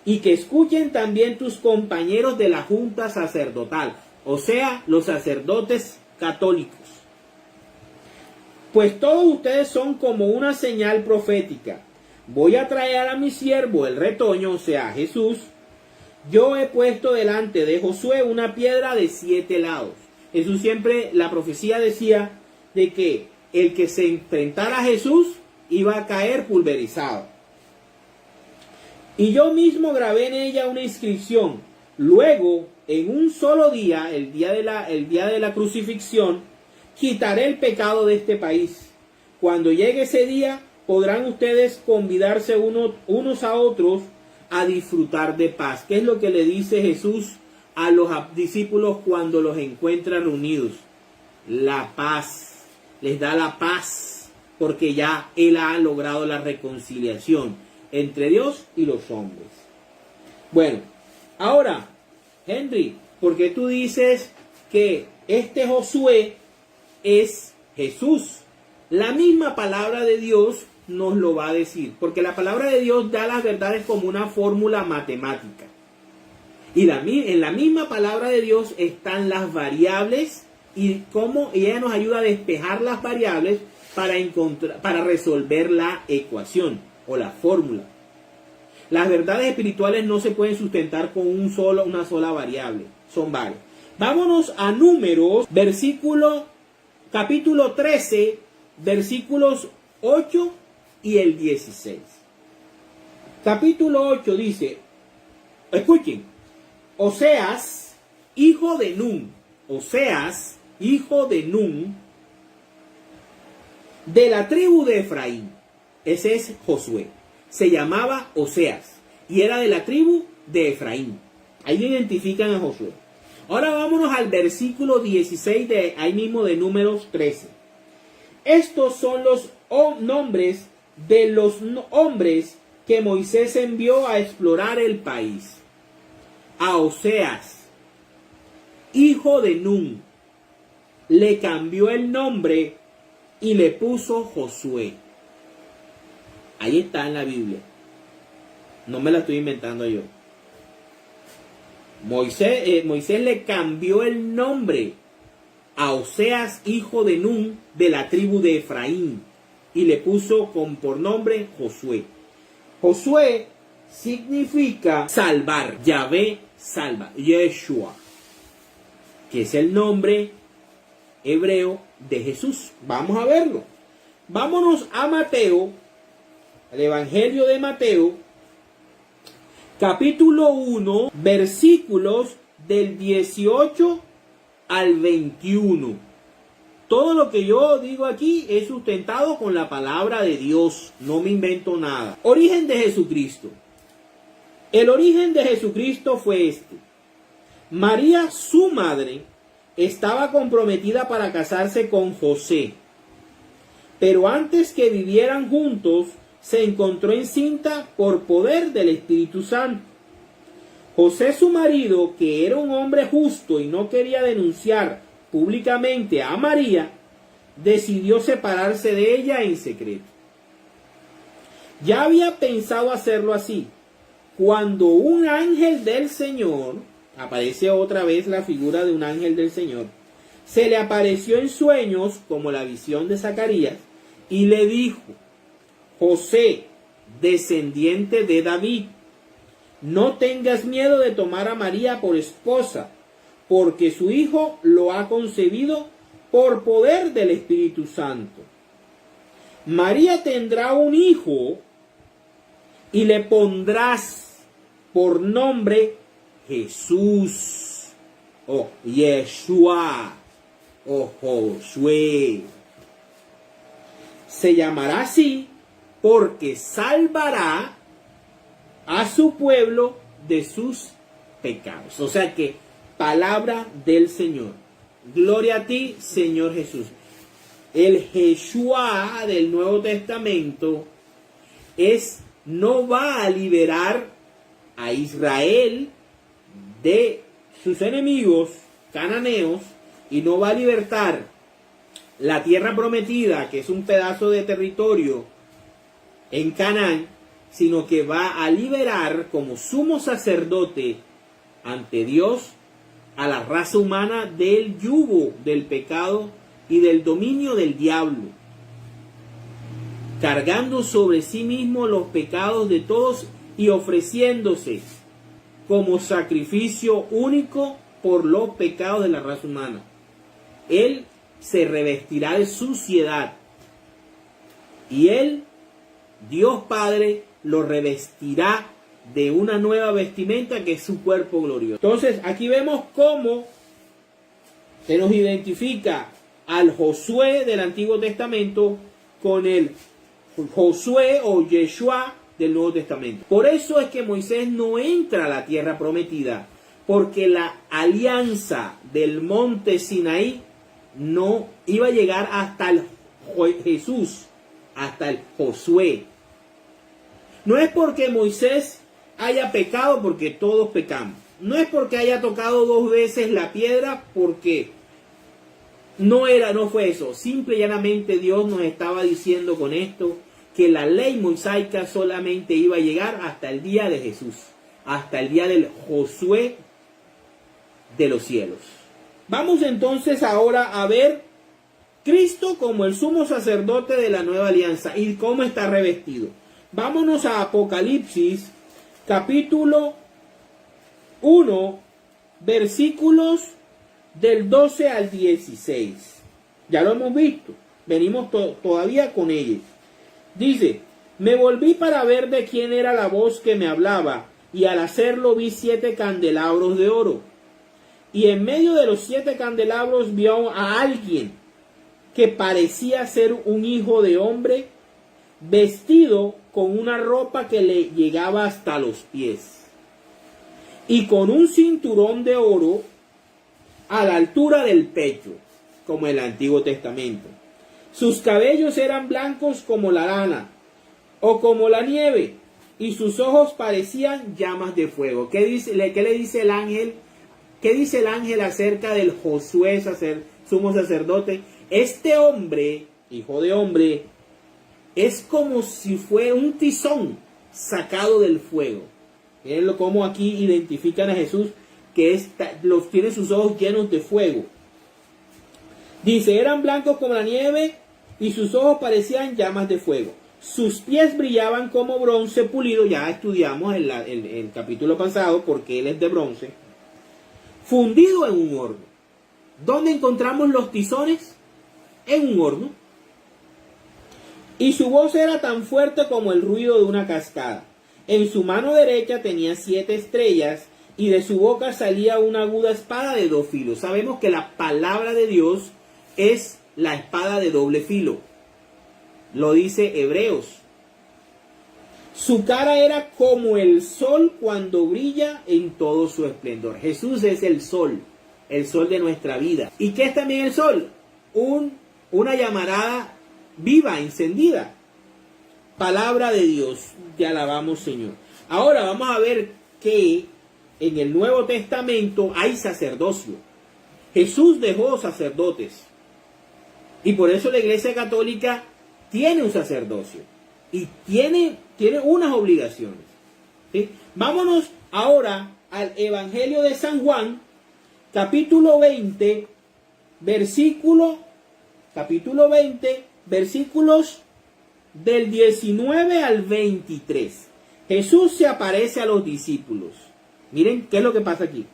Y que escuchen también tus compañeros de la junta sacerdotal, o sea, los sacerdotes católicos. Pues todos ustedes son como una señal profética. Voy a traer a mi siervo el retoño, o sea, Jesús. Yo he puesto delante de Josué una piedra de 7 lados. Jesús siempre, la profecía decía de que el que se enfrentara a Jesús iba a caer pulverizado. Y yo mismo grabé en ella una inscripción. Luego, en un solo día, el día de la crucifixión, quitaré el pecado de este país. Cuando llegue ese día, podrán ustedes convidarse unos a otros a disfrutar de paz. ¿Qué es lo que le dice Jesús a los discípulos cuando los encuentra reunidos? La paz. Les da la paz porque ya Él ha logrado la reconciliación entre Dios y los hombres. Bueno, ahora, Henry, ¿por qué tú dices que este Josué es Jesús? La misma palabra de Dios nos lo va a decir, porque la palabra de Dios da las verdades como una fórmula matemática. Y en la misma palabra de Dios están las variables y ella nos ayuda a despejar las variables para resolver la ecuación o la fórmula. Las verdades espirituales no se pueden sustentar con una sola variable, son varias. Vámonos a Números, capítulo 13, versículos 8 y el 16. Capítulo 8 dice, escuchen, Oseas, hijo de Nun, de la tribu de Efraín. Ese es Josué. Se llamaba Oseas y era de la tribu de Efraín. Ahí identifican a Josué. Ahora vámonos al versículo 16 de ahí mismo de Números 13. Estos son los nombres de los hombres que Moisés envió a explorar el país. A Oseas, hijo de Nun, le cambió el nombre y le puso Josué. Ahí está en la Biblia. No me la estoy inventando yo. Moisés le cambió el nombre a Oseas, hijo de Nun, de la tribu de Efraín, y le puso por nombre Josué. Josué significa salvar. Yahvé salva. Yeshua, que es el nombre hebreo de Jesús. Vamos a verlo. Vámonos a Mateo, el Evangelio de Mateo, capítulo 1, versículos del 18 al 21. Todo lo que yo digo aquí es sustentado con la palabra de Dios. No me invento nada. Origen de Jesucristo. El origen de Jesucristo fue este. María, su madre, estaba comprometida para casarse con José. Pero antes que vivieran juntos, se encontró encinta por poder del Espíritu Santo. José, su marido, que era un hombre justo y no quería denunciar públicamente a María, decidió separarse de ella en secreto. Ya había pensado hacerlo así, cuando un ángel del Señor, aparece otra vez la figura de un ángel del Señor, se le apareció en sueños, como la visión de Zacarías, y le dijo: José, descendiente de David, no tengas miedo de tomar a María por esposa, porque su hijo lo ha concebido por poder del Espíritu Santo. María tendrá un hijo y le pondrás por nombre Jesús, o Yeshua, o Josué. Se llamará así porque salvará a su pueblo de sus pecados. O sea que, palabra del Señor. Gloria a ti, Señor Jesús. El Yeshua del Nuevo Testamento no va a liberar a Israel de sus enemigos cananeos y no va a libertar la tierra prometida, que es un pedazo de territorio en Canaán, sino que va a liberar como sumo sacerdote ante Dios a la raza humana del yugo del pecado y del dominio del diablo. cargando sobre sí mismo los pecados de todos y ofreciéndose como sacrificio único por los pecados de la raza humana. Él se revestirá de suciedad y Él, Dios Padre, lo revestirá de una nueva vestimenta que es su cuerpo glorioso. Entonces aquí vemos cómo se nos identifica al Josué del Antiguo Testamento con el Josué o Yeshua del Nuevo Testamento. Por eso es que Moisés no entra a la tierra prometida, porque la alianza del monte Sinaí no iba a llegar hasta el Jesús, hasta el Josué. No es porque Moisés haya pecado, porque todos pecamos. No es porque haya tocado 2 veces la piedra, porque no fue eso. Simple y llanamente Dios nos estaba diciendo con esto que la ley mosaica solamente iba a llegar hasta el día de Jesús, hasta el día del Josué de los cielos. Vamos entonces ahora a ver Cristo como el sumo sacerdote de la nueva alianza y cómo está revestido. Vámonos a Apocalipsis, capítulo 1, versículos del 12 al 16. Ya lo hemos visto, venimos todavía con ellos. Dice: me volví para ver de quién era la voz que me hablaba, y al hacerlo vi 7 candelabros de oro. Y en medio de los 7 candelabros vi a alguien que parecía ser un hijo de hombre, vestido con una ropa que le llegaba hasta los pies, y con un cinturón de oro a la altura del pecho, como el Antiguo Testamento. Sus cabellos eran blancos como la lana, o como la nieve, y sus ojos parecían llamas de fuego. ¿Qué le dice el ángel? ¿Qué dice el ángel acerca del Josué, sumo sacerdote? Este hombre, hijo de hombre, es como si fuera un tizón sacado del fuego. Miren cómo aquí identifican a Jesús, que tiene sus ojos llenos de fuego. Dice: eran blancos como la nieve y sus ojos parecían llamas de fuego. Sus pies brillaban como bronce pulido. Ya estudiamos el capítulo pasado porque él es de bronce, fundido en un horno. ¿Dónde encontramos los tizones? En un horno. Y su voz era tan fuerte como el ruido de una cascada. En su mano derecha tenía 7 estrellas, y de su boca salía una aguda espada de 2 filos. Sabemos que la palabra de Dios es la espada de doble filo. Lo dice Hebreos. Su cara era como el sol cuando brilla en todo su esplendor. Jesús es el sol de nuestra vida. ¿Y qué es también el sol? Una llamarada viva, encendida. Palabra de Dios, te alabamos, Señor. Ahora vamos a ver que en el Nuevo Testamento hay sacerdocio. Jesús dejó sacerdotes. Y por eso la Iglesia Católica tiene un sacerdocio. Y tiene unas obligaciones. ¿Sí? Vámonos ahora al Evangelio de San Juan, capítulo 20, versículos del 19 al 23. Jesús se aparece a los discípulos. Miren qué es lo que pasa aquí.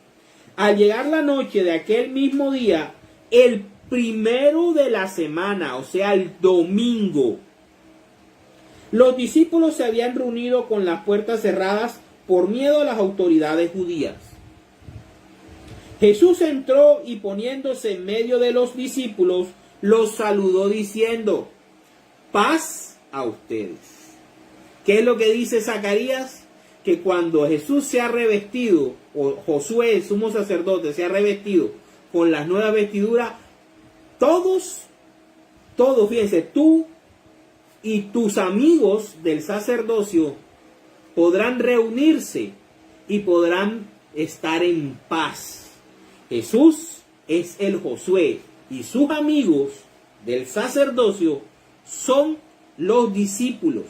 Al llegar la noche de aquel mismo día, el primero de la semana, o sea, el domingo, los discípulos se habían reunido con las puertas cerradas por miedo a las autoridades judías. Jesús entró y, poniéndose en medio de los discípulos, los saludó diciendo: paz a ustedes. ¿Qué es lo que dice Zacarías? Que cuando Jesús se ha revestido, o Josué, el sumo sacerdote, se ha revestido con las nuevas vestiduras, todos, fíjense, tú y tus amigos del sacerdocio podrán reunirse y podrán estar en paz. Jesús es el Josué y sus amigos del sacerdocio son los discípulos.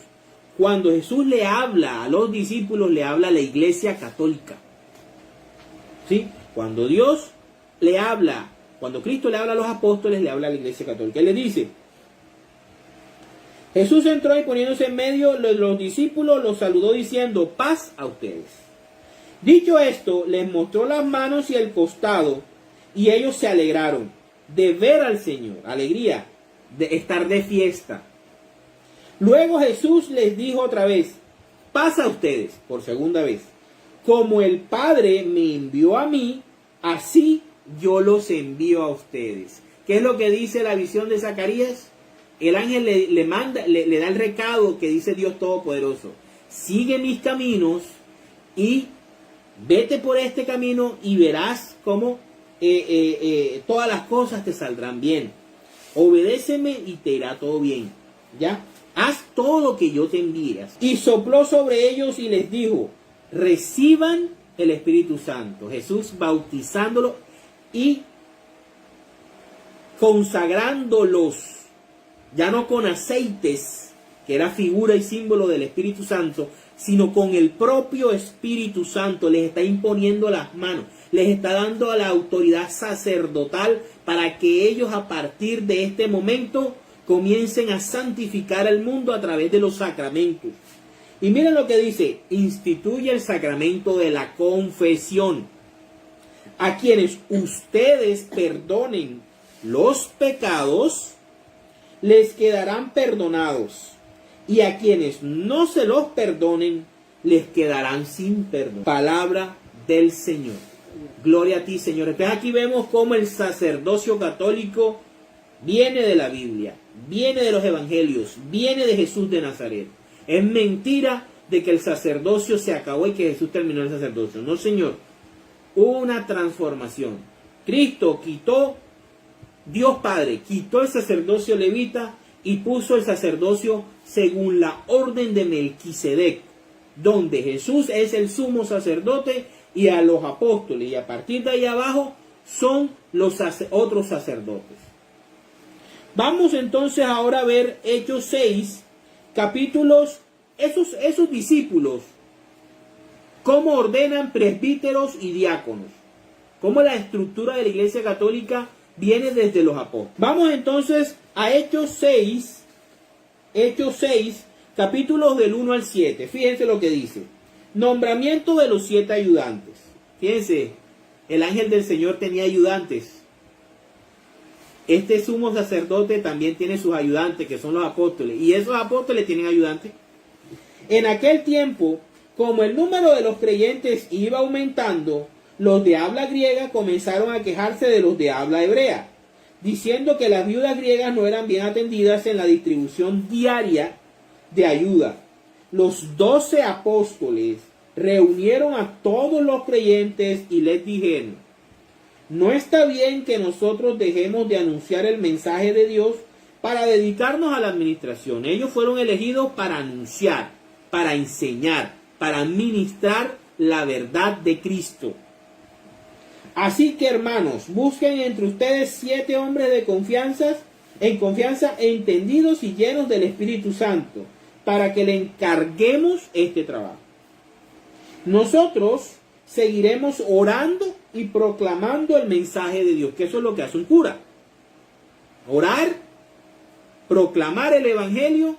Cuando Jesús le habla a los discípulos, le habla a la Iglesia Católica. ¿Sí? Cuando Cristo le habla a los apóstoles, le habla a la Iglesia Católica. Él le dice: Jesús entró y poniéndose en medio de los discípulos, los saludó diciendo, paz a ustedes. Dicho esto, les mostró las manos y el costado, y ellos se alegraron de ver al Señor, alegría, de estar de fiesta. Luego Jesús les dijo otra vez, paz a ustedes, por segunda vez. Como el Padre me envió a mí, así yo los envío a ustedes. ¿Qué es lo que dice la visión de Zacarías? El ángel le da el recado que dice Dios Todopoderoso. Sigue mis caminos y vete por este camino y verás cómo todas las cosas te saldrán bien. Obedéceme y te irá todo bien. ¿Ya? Haz todo lo que yo te envíe. Y sopló sobre ellos y les dijo, reciban el Espíritu Santo. Jesús bautizándolo y consagrándolos, ya no con aceites, que era figura y símbolo del Espíritu Santo, sino con el propio Espíritu Santo. Les está imponiendo las manos, les está dando a la autoridad sacerdotal para que ellos a partir de este momento comiencen a santificar al mundo a través de los sacramentos. Y miren lo que dice, instituye el sacramento de la confesión. A quienes ustedes perdonen los pecados, les quedarán perdonados. Y a quienes no se los perdonen, les quedarán sin perdón. Palabra del Señor. Gloria a ti, Señor. Entonces aquí vemos cómo el sacerdocio católico viene de la Biblia, viene de los evangelios, viene de Jesús de Nazaret. Es mentira de que el sacerdocio se acabó y que Jesús terminó el sacerdocio. No, Señor. Hubo una transformación. Cristo quitó, Dios Padre quitó el sacerdocio levita y puso el sacerdocio según la orden de Melquisedec, donde Jesús es el sumo sacerdote y a los apóstoles, y a partir de ahí abajo son los otros sacerdotes. Vamos entonces ahora a ver Hechos 6, capítulos, esos discípulos, cómo ordenan presbíteros y diáconos, cómo la estructura de la Iglesia Católica viene desde los apóstoles. Vamos entonces a Hechos 6, capítulos del 1 al 7. Fíjense lo que dice. Nombramiento de los 7 ayudantes. Fíjense, el ángel del Señor tenía ayudantes. Este sumo sacerdote también tiene sus ayudantes, que son los apóstoles. Y esos apóstoles tienen ayudantes. En aquel tiempo, como el número de los creyentes iba aumentando, los de habla griega comenzaron a quejarse de los de habla hebrea, diciendo que las viudas griegas no eran bien atendidas en la distribución diaria de ayuda. Los 12 apóstoles reunieron a todos los creyentes y les dijeron, no está bien que nosotros dejemos de anunciar el mensaje de Dios para dedicarnos a la administración. Ellos fueron elegidos para anunciar, para enseñar, para ministrar la verdad de Cristo. Así que, hermanos, busquen entre ustedes 7 hombres de confianza, entendidos y llenos del Espíritu Santo, para que le encarguemos este trabajo. Nosotros seguiremos orando y proclamando el mensaje de Dios, que eso es lo que hace un cura. Orar, proclamar el Evangelio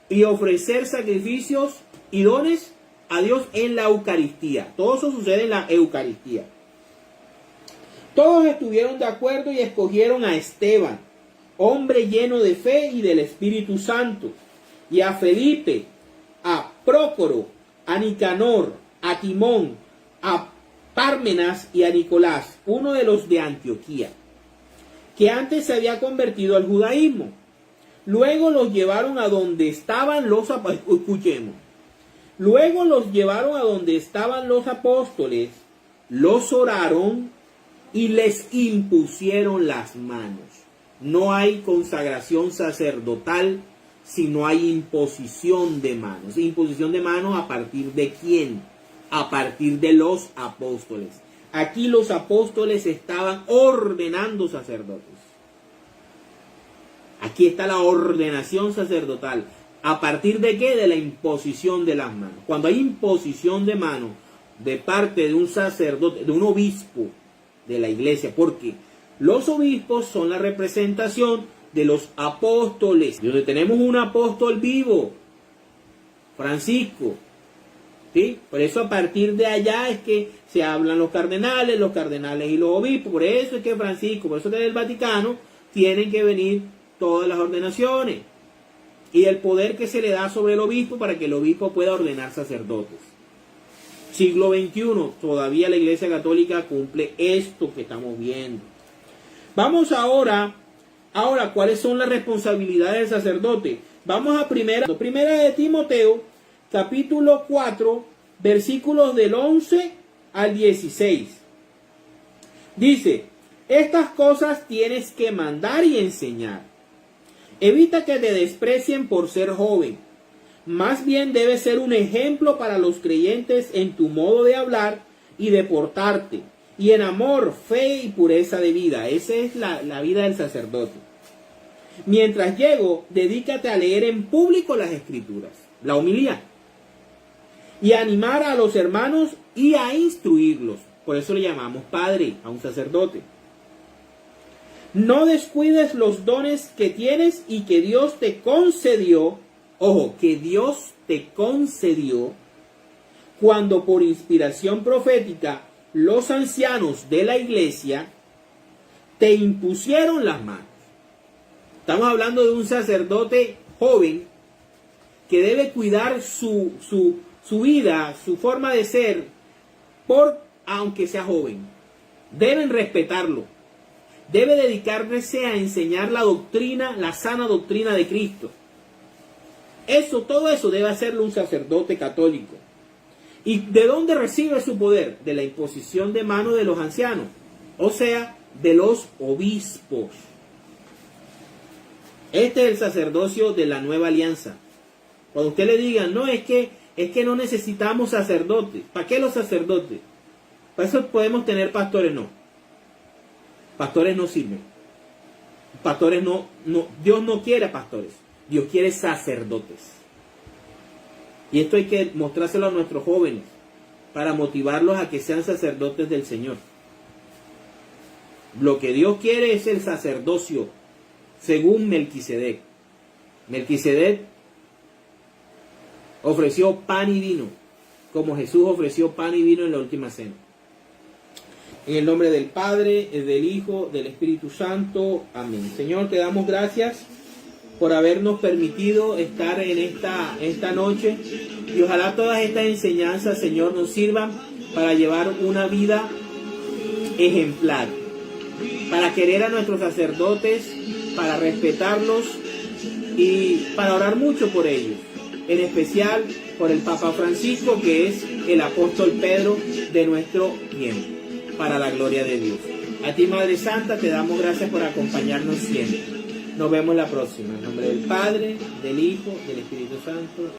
y ofrecer sacrificios y dones a Dios en la Eucaristía. Todo eso sucede en la Eucaristía. Todos estuvieron de acuerdo y escogieron a Esteban, hombre lleno de fe y del Espíritu Santo, y a Felipe, a Prócoro, a Nicanor, a Timón, a Pármenas y a Nicolás, uno de los de Antioquía, que antes se había convertido al judaísmo. Luego los llevaron a donde estaban los apóstoles. Escuchemos. Luego los llevaron a donde estaban los apóstoles, los oraron y les impusieron las manos. No hay consagración sacerdotal si no hay imposición de manos. ¿Imposición de manos a partir de quién? A partir de los apóstoles. Aquí los apóstoles estaban ordenando sacerdotes. Aquí está la ordenación sacerdotal. ¿A partir de qué? De la imposición de las manos. Cuando hay imposición de manos de parte de un sacerdote, de un obispo de la iglesia, porque los obispos son la representación de los apóstoles, donde tenemos un apóstol vivo, Francisco. ¿Sí? Por eso a partir de allá es que se hablan los cardenales y los obispos. Por eso es que Francisco, por eso que del Vaticano tienen que venir todas las ordenaciones. Y el poder que se le da sobre el obispo para que el obispo pueda ordenar sacerdotes. Siglo XXI, todavía la Iglesia Católica cumple esto que estamos viendo. Vamos ahora, ¿cuáles son las responsabilidades del sacerdote? Vamos a primera de Timoteo, capítulo 4, versículos del 11 al 16. Dice, estas cosas tienes que mandar y enseñar. Evita que te desprecien por ser joven. Más bien debes ser un ejemplo para los creyentes en tu modo de hablar y de portarte, y en amor, fe y pureza de vida. Esa es la vida del sacerdote. Mientras llego, dedícate a leer en público las Escrituras, la homilía, y a animar a los hermanos y a instruirlos. Por eso le llamamos padre a un sacerdote. No descuides los dones que tienes y que Dios te concedió. Ojo, que Dios te concedió cuando por inspiración profética los ancianos de la iglesia te impusieron las manos. Estamos hablando de un sacerdote joven que debe cuidar su vida, su forma de ser, aunque sea joven. Deben respetarlo. Debe dedicarse a enseñar la doctrina, la sana doctrina de Cristo. Todo eso debe hacerlo un sacerdote católico. ¿Y de dónde recibe su poder? De la imposición de mano de los ancianos, o sea, de los obispos. Este es el sacerdocio de la nueva alianza. Cuando usted le diga, no, es que no necesitamos sacerdotes. ¿Para qué los sacerdotes? Para eso podemos tener pastores, no. Pastores no sirven. Pastores no, Dios no quiere pastores. Dios quiere sacerdotes. Y esto hay que mostrárselo a nuestros jóvenes para motivarlos a que sean sacerdotes del Señor. Lo que Dios quiere es el sacerdocio según Melquisedec. Melquisedec ofreció pan y vino, como Jesús ofreció pan y vino en la última cena. En el nombre del Padre, del Hijo, del Espíritu Santo. Amén. Señor, te damos gracias por habernos permitido estar en esta noche. Y ojalá todas estas enseñanzas, Señor, nos sirvan para llevar una vida ejemplar. Para querer a nuestros sacerdotes, para respetarlos y para orar mucho por ellos. En especial por el Papa Francisco, que es el apóstol Pedro de nuestro tiempo. Para la gloria de Dios. A ti, Madre Santa, te damos gracias por acompañarnos siempre. Nos vemos la próxima. En nombre del Padre, del Hijo, del Espíritu Santo.